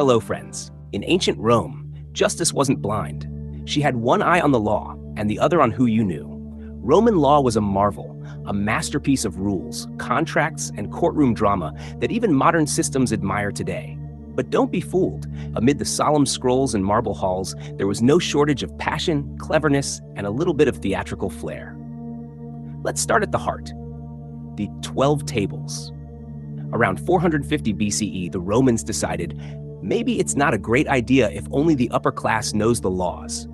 Hello, friends. In ancient Rome, justice wasn't blind. She had one eye on the law and the other on who you knew. Roman law was a marvel, a masterpiece of rules, contracts, and courtroom drama that even modern systems admire today. But don't be fooled. Amid the solemn scrolls and marble halls, there was no shortage of passion, cleverness, and a little bit of theatrical flair. Let's start at the heart. The 12 tables. Around 450 BCE, the Romans decided maybe it's not a great idea if only the upper class knows the laws.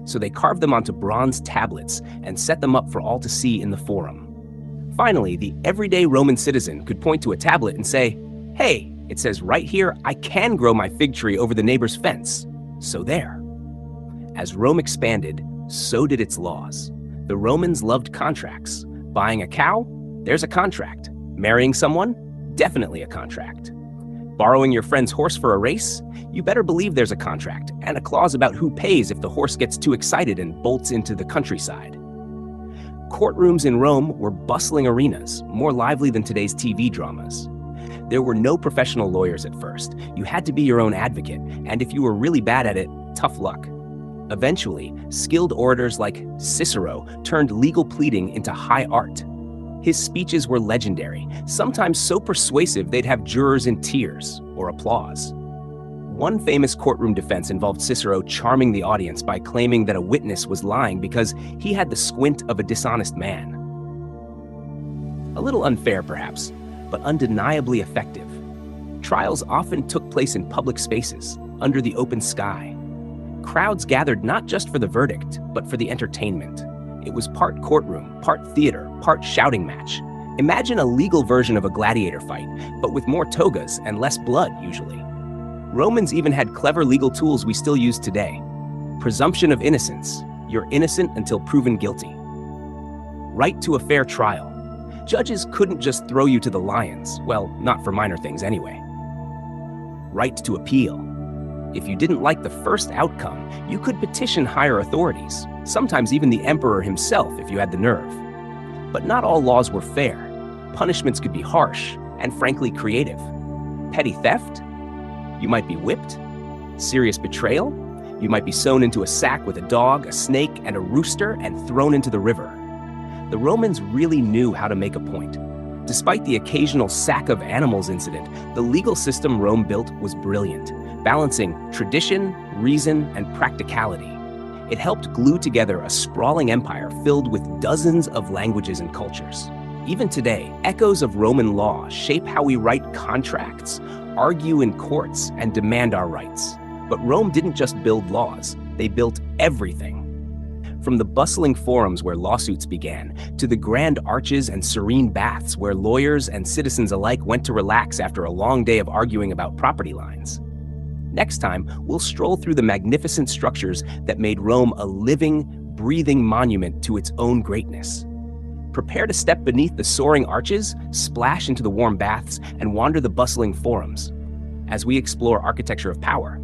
So they carved them onto bronze tablets and set them up for all to see in the forum. Finally, the everyday Roman citizen could point to a tablet and say, "Hey, it says right here I can grow my fig tree over the neighbor's fence. So there." As Rome expanded, so did its laws. The Romans loved contracts. Buying a cow? There's a contract. Marrying someone? Definitely a contract. Borrowing your friend's horse for a race? You better believe there's a contract and a clause about who pays if the horse gets too excited and bolts into the countryside. Courtrooms in Rome were bustling arenas, more lively than today's TV dramas. There were no professional lawyers at first. You had to be your own advocate, and if you were really bad at it, tough luck. Eventually, skilled orators like Cicero turned legal pleading into high art. His speeches were legendary, sometimes so persuasive they'd have jurors in tears or applause. One famous courtroom defense involved Cicero charming the audience by claiming that a witness was lying because he had the squint of a dishonest man. A little unfair, perhaps, but undeniably effective. Trials often took place in public spaces, under the open sky. Crowds gathered not just for the verdict, but for the entertainment. It was part courtroom, part theater, part shouting match. Imagine a legal version of a gladiator fight, but with more togas and less blood, usually. Romans even had clever legal tools we still use today. Presumption of innocence. You're innocent until proven guilty. Right to a fair trial. Judges couldn't just throw you to the lions. Well, not for minor things anyway. Right to appeal. If you didn't like the first outcome, you could petition higher authorities, sometimes even the emperor himself if you had the nerve. But not all laws were fair. Punishments could be harsh and frankly creative. Petty theft? You might be whipped. Serious betrayal? You might be sewn into a sack with a dog, a snake, and a rooster and thrown into the river. The Romans really knew how to make a point. Despite the occasional sack of animals incident, the legal system Rome built was brilliant, balancing tradition, reason, and practicality. It helped glue together a sprawling empire filled with dozens of languages and cultures. Even today, echoes of Roman law shape how we write contracts, argue in courts, and demand our rights. But Rome didn't just build laws, they built everything. From the bustling forums where lawsuits began, to the grand arches and serene baths where lawyers and citizens alike went to relax after a long day of arguing about property lines. Next time, we'll stroll through the magnificent structures that made Rome a living, breathing monument to its own greatness. Prepare to step beneath the soaring arches, splash into the warm baths, and wander the bustling forums. As we explore architecture of power,